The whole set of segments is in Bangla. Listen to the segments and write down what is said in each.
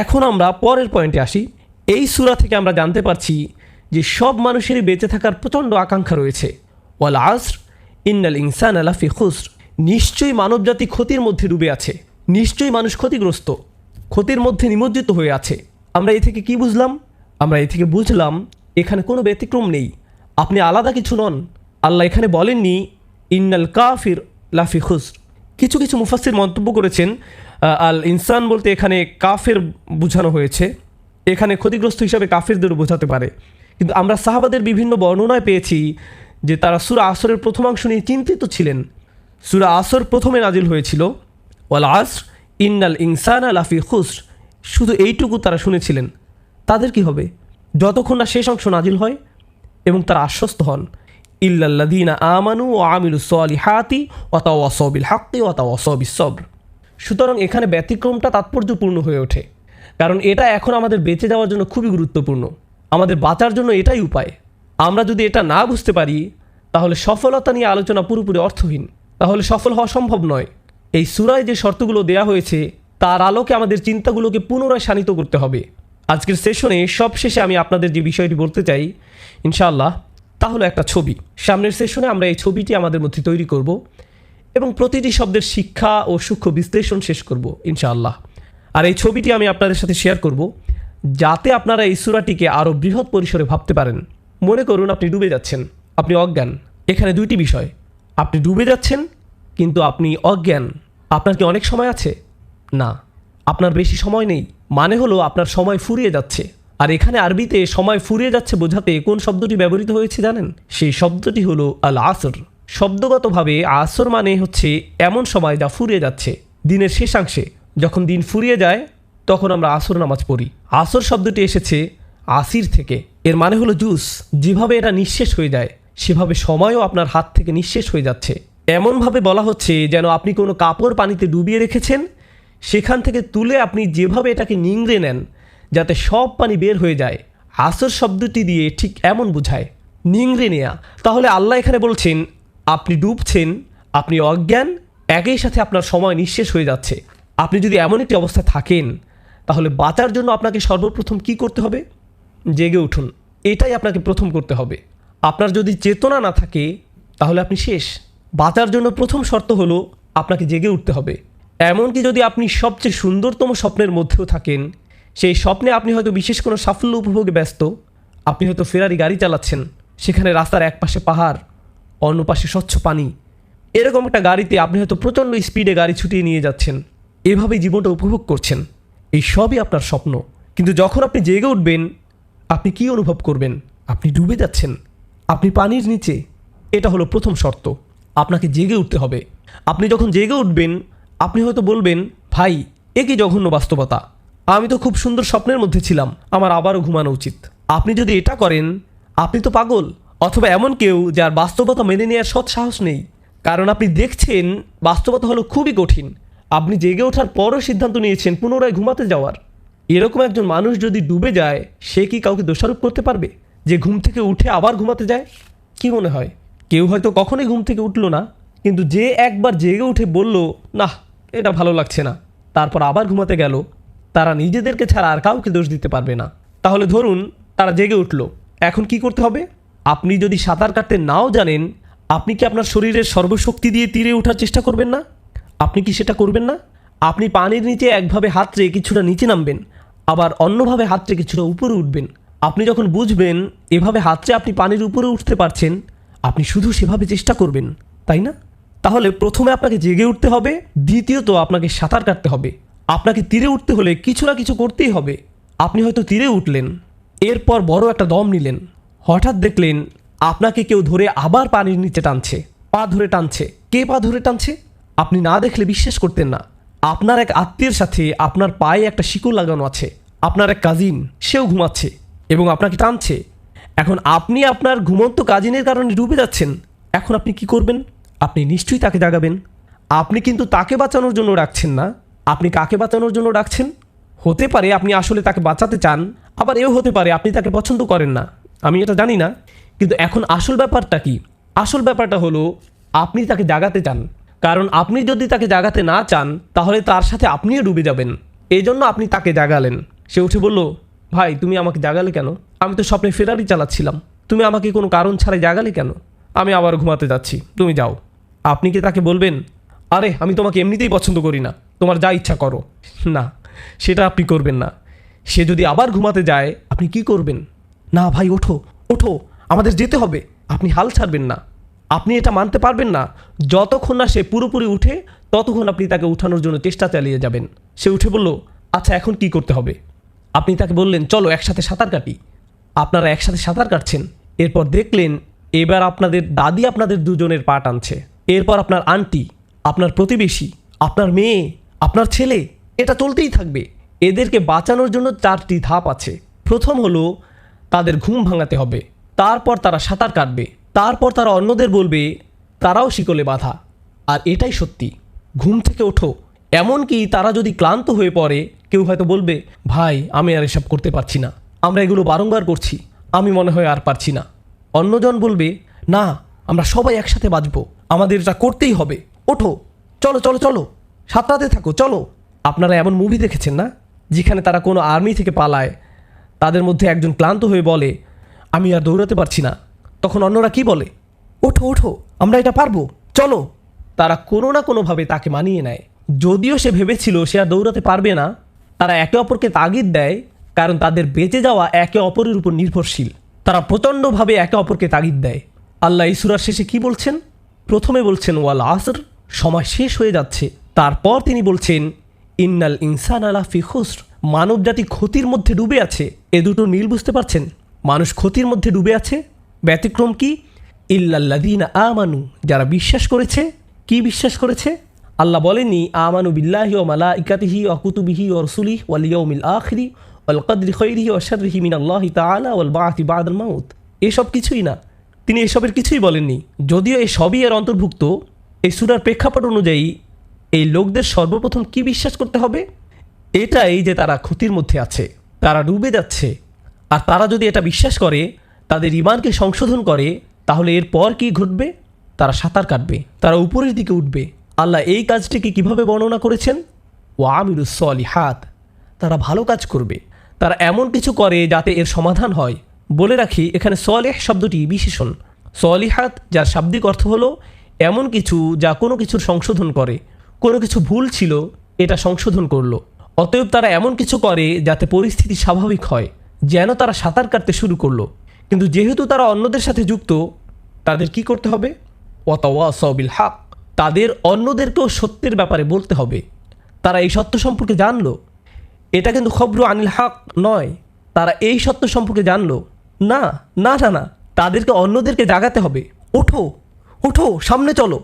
এখন আমরা পরের পয়েন্টে আসি। এই সূরা থেকে আমরা জানতে পারছি যে সব মানুষেরই বেঁচে থাকার প্রচণ্ড আকাঙ্ক্ষা রয়েছে। ওয়াল আসর ইন্নাল ইনসানা লাফি খুসর, নিশ্চয়ই মানবজাতি ক্ষতির মধ্যে ডুবে আছে, নিশ্চয়ই মানুষ ক্ষতিগ্রস্ত, ক্ষতির মধ্যে নিমজ্জিত হয়ে আছে। আমরা এই থেকে কি বুঝলাম? আমরা এই থেকে বুঝলাম এখানে কোনো ব্যতিক্রম নেই, আপনি আলাদা কিছু নন। আল্লাহ এখানে বলেননি ইন্নাল কাফির লাফি খুসর। কিছু কিছু মুফাসসির মন্তব্য করেছেন আল ইনসান বলতে এখানে কাফের বোঝানো হয়েছে, এখানে ক্ষতিগ্রস্ত হিসাবে কাফেরদেরও বোঝাতে পারে। কিন্তু আমরা সাহাবাদের বিভিন্ন বর্ণনায় পেয়েছি যে তারা সূরা আসরের প্রথমাংশ নিয়ে চিন্তিত ছিলেন। সূরা আসর প্রথমে নাজিল হয়েছিল ওয়াল আসর ইন্নাল ইনসানা লাফি খুসর, শুধু এইটুকু তারা শুনেছিলেন। তাদের কি হবে যতক্ষণ না শেষ অংশ নাজিল হয় এবং তারা আশ্বস্ত হন ইল্লাল্লাযীনা আমানু ওয়া আমিলুস সলিহাতি ওয়া তাওয়াসাউ বিল হাক্কি ওয়া তাওয়াসাউ বিস সবর। সুতরাং এখানে ব্যতিক্রমটা তাৎপর্যপূর্ণ হয়ে ওঠে, কারণ এটা এখন আমাদের বেঁচে যাওয়ার জন্য খুবই গুরুত্বপূর্ণ, আমাদের বাঁচার জন্য এটাই উপায়। আমরা যদি এটা না বুঝতে পারি তাহলে সফলতা নিয়ে আলোচনা পুরোপুরি অর্থহীন, তাহলে সফল হওয়া সম্ভব নয়। এই সূরায় যে শর্তগুলো দেয়া হয়েছে তার আলোকে আমাদের চিন্তাগুলোকে পুনরায় শানিত করতে হবে। আজকের সেশনে সবশেষে আমি আপনাদের যে বিষয়টি বলতে চাই ইনশাআল্লাহ তা হলো একটা ছবি। সামনের সেশনে আমরা এই ছবিটি আমাদের মধ্যে তৈরি করব এবং প্রতিটি শব্দের শিক্ষা ও সূক্ষ্ম বিশ্লেষণ শেষ করব ইনশাআল্লাহ। আর এই ছবিটি আমি আপনাদের সাথে শেয়ার করব যাতে আপনারা এই সূরাটিকে আরও বৃহৎ পরিসরে ভাবতে পারেন। মনে করুন আপনি ডুবে যাচ্ছেন, আপনি অজ্ঞান। এখানে দুইটি বিষয়, আপনি ডুবে যাচ্ছেন কিন্তু আপনি অজ্ঞান। আপনার কি অনেক সময় আছে? না, আপনার বেশি সময় নেই, মানে হলো আপনার সময় ফুরিয়ে যাচ্ছে। আর এখানে আরবিতে সময় ফুরিয়ে যাচ্ছে বোঝাতে কোন শব্দটি ব্যবহৃত হয়েছে জানেন? সেই শব্দটি হলো আল আসর। শব্দগতভাবে আসর মানে হচ্ছে এমন সময় যা ফুরিয়ে যাচ্ছে, দিনের শেষাংশে। যখন দিন ফুরিয়ে যায় তখন আমরা আসর নামাজ পড়ি। আসর শব্দটি এসেছে আসির থেকে, এর মানে হলো জুস। যেভাবে এটা নিঃশেষ হয়ে যায় সেভাবে সময়ও আপনার হাত থেকে নিঃশেষ হয়ে যাচ্ছে। এমনভাবে বলা হচ্ছে যেন আপনি কোনো কাপড় পানিতে ডুবিয়ে রেখেছেন, সেখান থেকে তুলে আপনি যেভাবে এটাকে নিংড়ে নেন যাতে সব পানি বের হয়ে যায়, আসর শব্দটি দিয়ে ঠিক এমন বোঝায়, নিংড়ে নেয়া। তাহলে আল্লাহ এখানে বলছেন আপনি ডুবছেন, আপনি অজ্ঞান, একই সাথে আপনার সময় নিঃশেষ হয়ে যাচ্ছে। আপনি যদি এমন একটি অবস্থায় থাকেন তাহলে বাঁচার জন্য আপনাকে সর্বপ্রথম কি করতে হবে? জেগে উঠুন, এটাই আপনাকে প্রথম করতে হবে। আপনার যদি চেতনা না থাকে তাহলে আপনি শেষ। বাঁচার জন্য প্রথম শর্ত হলো আপনাকে জেগে উঠতে হবে। এমনকি যদি আপনি সবচেয়ে সুন্দরতম স্বপ্নের মধ্যেও থাকেন, সেই স্বপ্নে আপনি হয়তো বিশেষ কোনো সাফল্য উপভোগে ব্যস্ত, আপনি হয়তো ফেরারি গাড়ি চালাচ্ছেন, সেখানে রাস্তার এক পাশে পাহাড়, অন্য পাশে স্বচ্ছ পানি, এরকম একটা গাড়িতে আপনি হয়তো প্রচণ্ড স্পিডে গাড়ি ছুটিয়ে নিয়ে যাচ্ছেন, এভাবেই জীবনটা উপভোগ করছেন। এই সবই আপনার স্বপ্ন। কিন্তু যখন আপনি জেগে উঠবেন আপনি কি অনুভব করবেন? আপনি ডুবে যাচ্ছেন, আপনি পানির নিচে। এটা হলো প্রথম শর্ত, আপনাকে জেগে উঠতে হবে। আপনি যখন জেগে উঠবেন আপনি হয়তো বলবেন, ভাই এ কি জঘন্য বাস্তবতা, আমি তো খুব সুন্দর স্বপ্নের মধ্যে ছিলাম, আমার আবারও ঘুমানো উচিত। আপনি যদি এটা করেন আপনি তো পাগল, অথবা এমন কেউ যার বাস্তবতা মেনে নেওয়ার সৎ সাহস নেই। কারণ আপনি দেখছেন বাস্তবতা হলো খুবই কঠিন, আপনি জেগে ওঠার পরও সিদ্ধান্ত নিয়েছেন পুনরায় ঘুমাতে যাওয়ার। এরকম একজন মানুষ যদি ডুবে যায় সে কি কাউকে দোষারোপ করতে পারবে যে ঘুম থেকে উঠে আবার ঘুমাতে যায়? কি মনে হয়? কেউ হয়তো কখনোই ঘুম থেকে উঠলো না, কিন্তু যে একবার জেগে উঠে বলল না এটা ভালো লাগছে না, তারপর আবার ঘুমাতে গেল, তারা নিজেদেরকে ছাড়া আর কাউকে দোষ দিতে পারবে না। তাহলে ধরুন তারা জেগে উঠল, এখন কি করতে হবে? আপনি যদি সাঁতার কাটতে নাও জানেন, আপনি কি আপনার শরীরের সর্বশক্তি দিয়ে তীরে ওঠার চেষ্টা করবেন না? আপনি কি সেটা করবেন না? আপনি পানির নিচে একভাবে হাত রেখে কিছুটা নিচে নামবেন, আবার অন্যভাবে হাত রেখে কিছুটা উপরে উঠবেন। আপনি যখন বুঝবেন এভাবে হাত রেখে আপনি পানির উপরে উঠতে পারছেন, আপনি শুধু সেভাবে চেষ্টা করবেন, তাই না? তাহলে প্রথমে আপনাকে জেগে উঠতে হবে, দ্বিতীয়ত আপনাকে সাঁতার কাটতে হবে। আপনাকে তীরে উঠতে হলে কিছু না কিছু করতেই হবে। আপনি হয়তো তীরে উঠলেন, এরপর বড় একটা দম নিলেন, হঠাৎ দেখলেন আপনাকে কেউ ধরে আবার পানির নিচে টানছে, পা ধরে টানছে। কে পা ধরে টানছে? আপনি না দেখলে বিশ্বাস করতেন না। আপনার এক আত্মীয়ের সাথে আপনার পায়ে একটা শিকল লাগানো আছে, আপনার এক কাজিন, সেও ঘুমাচ্ছে এবং আপনাকে টানছে। এখন আপনি আপনার ঘুমন্ত কাজিনের কারণে ডুবে যাচ্ছেন। এখন আপনি কি করবেন? আপনি নিশ্চয়ই তাকে জাগাবেন। আপনি কিন্তু তাকে বাঁচানোর জন্য ডাকছেন না। আপনি কাকে বাঁচানোর জন্য ডাকছেন? হতে পারে আপনি আসলে তাকে বাঁচাতে চান, আবার এও হতে পারে আপনি তাকে পছন্দ করেন না, আমি এটা জানি না। কিন্তু এখন আসল ব্যাপারটা কি? আসল ব্যাপারটা হলো আপনি তাকে জাগাতে চান। কারণ আপনি যদি তাকে জাগাতে না চান তাহলে তার সাথে আপনিও ডুবে যাবেন। এই জন্য আপনি তাকে জাগালেন। সে উঠে বলল, ভাই তুমি আমাকে জাগালে কেন? আমি তো স্বপ্নে ফেরারি চালাচ্ছিলাম, তুমি আমাকে কোনো কারণ ছাড়াই জাগালে কেন? আমি আবার ঘুমাতে যাচ্ছি, তুমি যাও। আপনি কি তাকে বলবেন, আরে আমি তোমাকে এমনিতেই পছন্দ করি না, তোমার যা ইচ্ছা করো? না, সেটা আপনি করবেন না। সে যদি আবার ঘুমাতে যায়, আপনি কি করবেন? না ভাই, ওঠো ওঠো, আমাদের যেতে হবে। আপনি হাল ছাড়বেন না। আপনি এটা মানতে পারবেন না যতক্ষণ না সে পুরোপুরি উঠে, ততক্ষণ আপনি তাকে উঠানোর জন্য চেষ্টা চালিয়ে যাবেন। সে উঠে বলল, আচ্ছা এখন কি করতে হবে? আপনি তাকে বললেন, চলো একসাথে সাঁতার কাটি। আপনারা একসাথে সাঁতার কাটছেন। এরপর দেখলেন এবার আপনাদের দাদি আপনাদের দুজনের পা টানছে। এরপর আপনার আন্টি, আপনার প্রতিবেশী, আপনার মেয়ে, আপনার ছেলে, এটা চলতেই থাকবে। এদেরকে বাঁচানোর জন্য 4টি ধাপ আছে। প্রথম হলো তাদের ঘুম ভাঙাতে হবে, তারপর তারা সাঁতার কাটবে, তারপর তারা অন্যদের বলবে তারাও শিকলে বাঁধা। আর এটাই সত্যি, ঘুম থেকে ওঠো। এমনকি তারা যদি ক্লান্ত হয়ে পড়ে, কেউ হয়তো বলবে, ভাই আমি আর এসব করতে পারছি না, আমরা এগুলো বারংবার করছি, আমি মনে হয় আর পারছি না। অন্যজন বলবে, না আমরা সবাই একসাথে বাঁচবো, আমাদের এটা করতেই হবে, ওঠো, চলো চলো চলো, সাঁতরাতে থাকো, চলো। আপনারা এমন মুভি দেখেছেন না, যেখানে তারা কোনো আর্মি থেকে পালায়, তাদের মধ্যে একজন ক্লান্ত হয়ে বলে, আমি আর দৌড়াতে পারছি না। তখন অন্যরা কি বলে, ওঠো ওঠো, আমরা এটা পারবো, চলো। তারা কোনো না কোনোভাবে তাকে মানিয়ে নেয়। যদিও সে ভেবেছিল সে আর দৌড়াতে পারবে না, তারা একে অপরকে তাগিদ দেয়, কারণ তাদের বেঁচে যাওয়া একে অপরের উপর নির্ভরশীল। তারা প্রচণ্ডভাবে একে অপরকে তাগিদ দেয়। আল্লাহ এই সূরার শেষে কি বলছেন? প্রথমে বলছেন ওয়াল আসর, সময় শেষ হয়ে যাচ্ছে। তারপর তিনি বলছেন ইন্নাল ইনসানা লাফি খুসর, মানবজাতি ক্ষতির মধ্যে ডুবে আছে। এ দুটো মিল বুঝতে পারছেন? মানুষ ক্ষতির মধ্যে ডুবে আছে। ব্যতিক্রম কি? ইল্লাল্লাযীনা আমানু, যারা বিশ্বাস করেছে। কি বিশ্বাস করেছে? আল্লাহ বলেননি আমানু বিল্লাহি ওয়া মালাইকাতিহি ওয়া কুতুবিহি ওয়া রাসূলিহি ওয়াল ইয়াউমিল আখিরি ওয়াল কদরি খাইরিহি ওয়া শাররিহি মিনাল্লাহি তাআলা ওয়াল বা'থি বা'দাল মাউত। এসব কিছুই না, তিনি এসবের কিছুই বলেননি। যদিও এই সবই এর অন্তর্ভুক্ত। এই সূরার প্রেক্ষাপট অনুযায়ী এই লোকদের সর্বপ্রথম কি বিশ্বাস করতে হবে? এটাই যে তারা ক্ষতির মধ্যে আছে, তারা ডুবে যাচ্ছে। আর তারা যদি এটা বিশ্বাস করে, তাদের ঈমানকে সংশোধন করে, তাহলে এরপর কি ঘটবে? তারা সাঁতার কাটবে, তারা উপরের দিকে উঠবে। আল্লাহ এই কাজটিকে কিভাবে বর্ণনা করেছেন? ওয়া আমিলুস সলিহাত, তারা ভালো কাজ করবে, তারা এমন কিছু করে যাতে এর সমাধান হয়। বলে রাখি, এখানে সলেহ শব্দটি বিশেষণ। সলিহাত যার শাব্দিক অর্থ হলো এমন কিছু যা কোনো কিছুর সংশোধন করে। কোনো কিছু ভুল ছিল, এটা সংশোধন করলো। অতএব তারা এমন কিছু করে যাতে পরিস্থিতি স্বাভাবিক হয়, যেন তারা সাঁতার কাটতে শুরু করলো। কিন্তু যেহেতু তারা অন্যদের সাথে যুক্ত, তাদের কি করতে হবে? ওয়াতাওয়াসাউ বিল হক, তাদের অন্যদেরকেও সত্যের ব্যাপারে বলতে হবে। তারা এই সত্য সম্পর্কে জানলো। এটা কিন্তু খবরু আনিল হক নয়, তারা এই সত্য সম্পর্কে জানলো না, না না না, তাদেরকে অন্যদেরকে জাগাতে হবে। ওঠো ওঠো, সামনে চলো,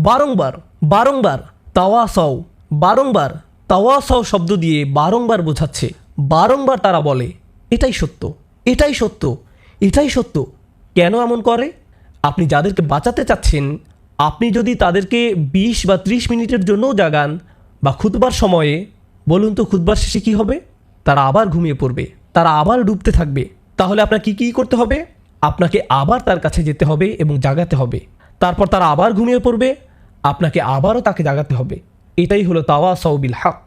বারংবার বারংবার তাওয়াসাও, বারংবার তাওয়াসাও শব্দ দিয়ে বারংবার বোঝাচ্ছে। বারংবার তারা বলে এটাই সত্য, এটাই সত্য, এটাই সত্য। কেন এমন করে? আপনি যাদেরকে বাঁচাতে চাচ্ছেন, আপনি যদি তাদেরকে 20 বা 30 মিনিটের জন্যও জাগান, বা খুতবার সময়ে, বলুন তো খুতবার শেষে কী হবে? তারা আবার ঘুমিয়ে পড়বে, তারা আবার ডুবতে থাকবে। তাহলে আপনাকে কী করতে হবে? আপনাকে আবার তার কাছে যেতে হবে এবং জাগাতে হবে। তারপর তারা আবার ঘুমিয়ে পড়বে, আপনাকে আবারও তাকে জাগাতে হবে। এটাই হলো তাওয়াসাউ বিল হক।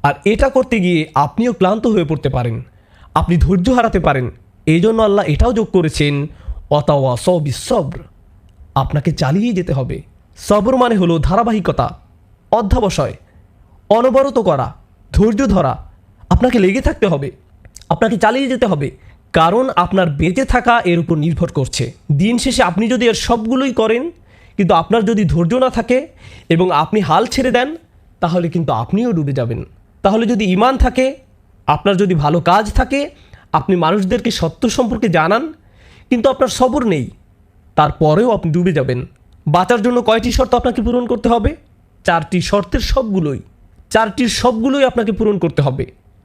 আর এটা করতে গিয়ে আপনিও ক্লান্ত হয়ে পড়তে পারেন, আপনি ধৈর্য হারাতে পারেন। এই জন্য আল্লাহ এটাও যোগ করেছেন ওয়াতাওয়াসাউ বিস সবর, আপনাকে চালিয়ে যেতে হবে। সবর মানে হলো ধারাবাহিকতা, অধ্যাবসায়, অনবরত করা, ধৈর্য ধরা। আপনাকে লেগে থাকতে হবে, আপনাকে চালিয়ে যেতে হবে, কারণ আপনার বেঁচে থাকা এর উপর নির্ভর করছে। দিন শেষে আপনি যদি এর সবগুলোই করেন, কিন্তু আপনার যদি ধৈর্য না থাকে এবং আপনি হাল ছেড়ে দেন, তাহলে কিন্তু আপনিও ডুবে যাবেন। তাহলে যদি ঈমান থাকে, আপনার যদি ভালো কাজ থাকে, আপনি মানুষদেরকে সত্য সম্পর্কে জানান, কিন্তু আপনার সবর নেই, তারপরেও আপনি ডুবে যাবেন। বাঁচার জন্য কয়টি শর্ত আপনাকে পূরণ করতে হবে? 4টি শর্তের সবগুলোই, 4টির সবগুলোই আপনাকে পূরণ করতে হবে।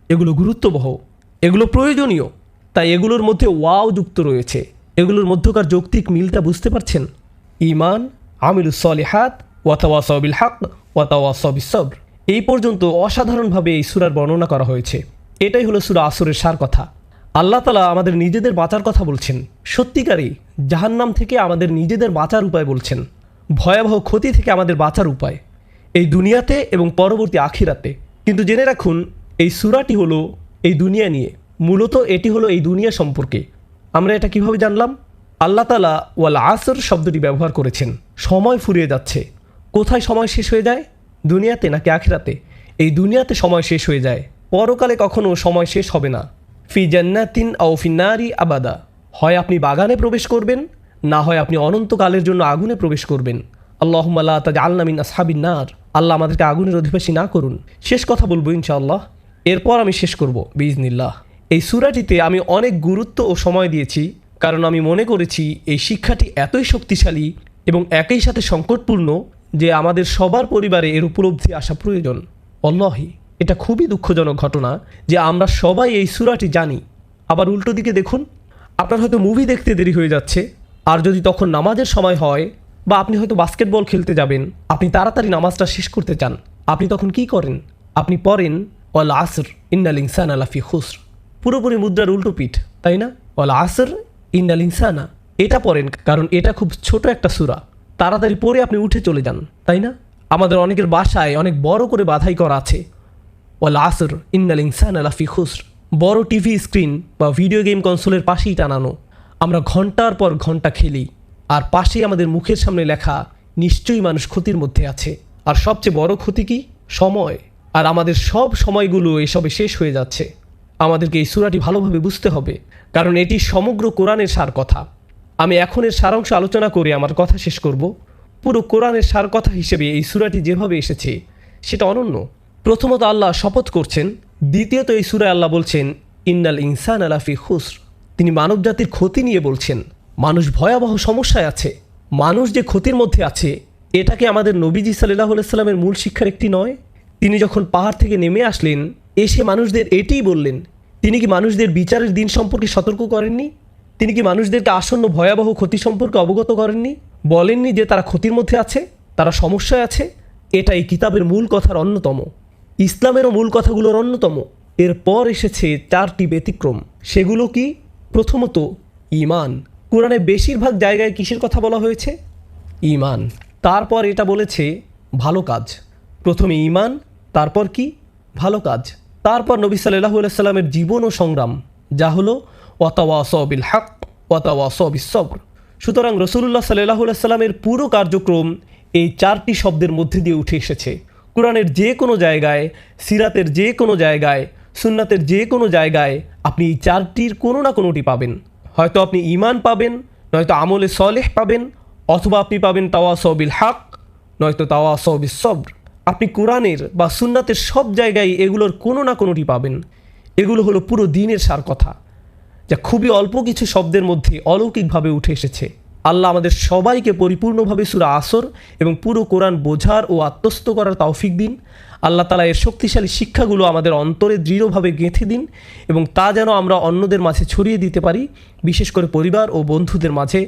এগুলো গুরুত্ববহ, এগুলো প্রয়োজনীয়, তাই এগুলোর মধ্যে ওয়াও যুক্ত রয়েছে। এগুলোর মধ্যকার যৌক্তিক মিলটা বুঝতে পারছেন? ঈমান, আমিলুস সলিহাত, ওয়াতাওয়াসাউ বিল হক, ওয়াতাওয়াসাউ বিস সবর। এই পর্যন্ত অসাধারণভাবে এই সূরার বর্ণনা করা হয়েছে। এটাই হলো সূরা আসরের সার কথা। আল্লাহ তাআলা আমাদের নিজেদের বাঁচার কথা বলছেন, সত্যিকারই জাহান্নাম থেকে আমাদের নিজেদের বাঁচার উপায় বলছেন, ভয়াবহ ক্ষতি থেকে আমাদের বাঁচার উপায়, এই দুনিয়াতে এবং পরবর্তী আখিরাতে। কিন্তু জেনে রাখুন, এই সূরাটি হলো এই দুনিয়া নিয়ে, মূলত এটি হলো এই দুনিয়া সম্পর্কে। আমরা এটা কিভাবে জানলাম? আল্লাহ তাআলা ওয়াল আসর শব্দটি ব্যবহার করেছেন। সময় ফুরিয়ে যাচ্ছে। কোথায় সময় শেষ হয়ে যায়? দুনিয়াতে নাকি আখিরাতে? এই দুনিয়াতে সময় শেষ হয়ে যায়, পরকালে কখনো সময় শেষ হবে না। ফি জান্নাতিন আও ফি নারি আবাদা, হয় আপনি বাগানে প্রবেশ করবেন, না হয় আপনি অনন্তকালের জন্য আগুনে প্রবেশ করবেন। আল্লাহুম্মা লা তাজআলনা মিন আসহাবিন নার, আল্লাহ আমাদেরকে আগুনের অধিবাসী না করুন। শেষ কথা বলবো ইনশাআল্লাহ, এরপর আমি শেষ করব বিইজনিল্লাহ। এই সূরাটিতে আমি অনেক গুরুত্ব ও সময় দিয়েছি, কারণ আমি মনে করেছি এই শিক্ষাটি এতই শক্তিশালী এবং একই সাথে সংকটপূর্ণ যে আমাদের সবার পরিবারে এর উপলব্ধি আসা প্রয়োজন। আল্লাহি, এটা খুবই দুঃখজনক ঘটনা যে আমরা সবাই এই সূরাটি জানি, আবার উল্টো দিকে দেখুন, আপনার হয়তো মুভি দেখতে দেরি হয়ে যাচ্ছে, আর যদি তখন নামাজের সময় হয় বা আপনি হয়তো বাস্কেটবল খেলতে যাবেন, আপনি তাড়াতাড়ি নামাজটা শেষ করতে চান, আপনি তখন কি করেন? আপনি পড়েন ওয়াল আসর ইন্নাল ইনসানা লাফি খুসর, পুরোপুরি মুদ্রার উল্টো পিঠ, তাই না? ওয়াল আসর ইন্নাল ইনসানা, এটা পড়েন কারণ এটা খুব ছোট একটা সূরা, তাড়াতাড়ি পড়ে আপনি উঠে চলে যান, তাই না? আমাদের অনেকের বাসায় অনেক বড় করে বাধাই করা আছে, ওয়াল আসর ইন্নাল ইনসানা লাফি খুসর, বড় টিভি স্ক্রিন বা ভিডিও গেম কনসোলের পাশেই টানানো। আমরা ঘন্টার পর ঘন্টা খেলি, আর পাশেই আমাদের মুখের সামনে লেখা নিশ্চয়ই মানুষ ক্ষতির মধ্যে আছে। আর সবচেয়ে বড় ক্ষতি কি? সময়। আর আমাদের সব সময়গুলো এসবে শেষ হয়ে যাচ্ছে। আমাদেরকে এই সূরাটি ভালোভাবে বুঝতে হবে, কারণ এটি সমগ্র কোরআনের সার কথা। আমি এখন এর সারাংশ আলোচনা করে আমার কথা শেষ করব। পুরো কোরআনের সার কথা হিসেবে এই সূরাটি যেভাবে এসেছে সেটা অনন্য। প্রথমত আল্লাহ শপথ করছেন, দ্বিতীয়ত এই সূরায় আল্লাহ বলছেন ইন্নাল ইনসানা লাফি খুসর, তিনি মানবজাতির ক্ষতি নিয়ে বলছেন। মানুষ ভয়াবহ সমস্যায় আছে। মানুষ যে ক্ষতির মধ্যে আছে, এটাকে আমাদের নবীজি সাল্লাল্লাহু আলাইহি সাল্লামের মূল শিক্ষার একটি নয়? তিনি যখন পাহাড় থেকে নেমে আসলেন, এসে মানুষদের এটিই বললেন। তিনি কি মানুষদের বিচারের দিন সম্পর্কে সতর্ক করেননি? তিনি কি মানুষদেরকে আসন্ন ভয়াবহ ক্ষতি সম্পর্কে অবগত করেননি? বলেননি যে তারা ক্ষতির মধ্যে আছে, তারা সমস্যায় আছে? এটা এই কিতাবের মূল কথার অন্যতম, ইসলামেরও মূল কথাগুলোর অন্যতম। এরপর এসেছে 4টি ব্যতিক্রম। সেগুলো কি? প্রথমত ঈমান। কোরআনে বেশিরভাগ জায়গায় কিসের কথা বলা হয়েছে? ঈমান। তারপর এটা বলেছে ভালো কাজ। প্রথমে ঈমান, তারপর কি? ভালো কাজ। তারপর নবী সাল্লাল্লাহু আলাইহি সাল্লামের জীবন ও সংগ্রাম, যা হলো ওয়াতাওয়াসাউ বিল হক ওয়াতাওয়াসাউ বিস সবর। সুতরাং রাসূলুল্লাহ সাল্লাল্লাহু আলাইহি সাল্লামের পুরো কার্যক্রম এই 4টি শব্দের মধ্যে দিয়ে উঠে এসেছে। কোরআনের যে কোনো জায়গায়, সিরাতের যে কোনো জায়গায়, সুন্নাতের যে কোনো জায়গায় আপনি এই 4টির কোনো না কোনোটি পাবেন। হয়তো আপনি ঈমান পাবেন, নয়তো আমলে সলেহ পাবেন, অথবা আপনি পাবেন তাওয়াসাউ বিল হক, নয়তো তাওয়াসাউ বিস সবর। আপনি কোরআনের বা সুন্নাতের সব জায়গায় এগুলোর কোনো না কোনোটি পাবেন। এগুলো হলো পুরো দ্বীনের সার কথা, যা খুবই অল্প কিছু শব্দের মধ্যে অলৌকিকভাবে উঠে এসেছে। আল্লাহ আমাদের সবাইকে পরিপূর্ণভাবে সূরা আসর এবং পুরো কোরআন বোঝার ও আত্মস্থ করার তৌফিক দিন। আল্লাহ তাআলা এর শক্তিশালী শিক্ষাগুলো আমাদের অন্তরে দৃঢ়ভাবে গেঁথে দিন এবং তা যেন আমরা অন্যদের মাঝে ছড়িয়ে দিতে পারি, বিশেষ করে পরিবার ও বন্ধুদের মাঝে,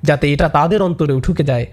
যাতে এটা তাদের অন্তরে ঢুকে যায়।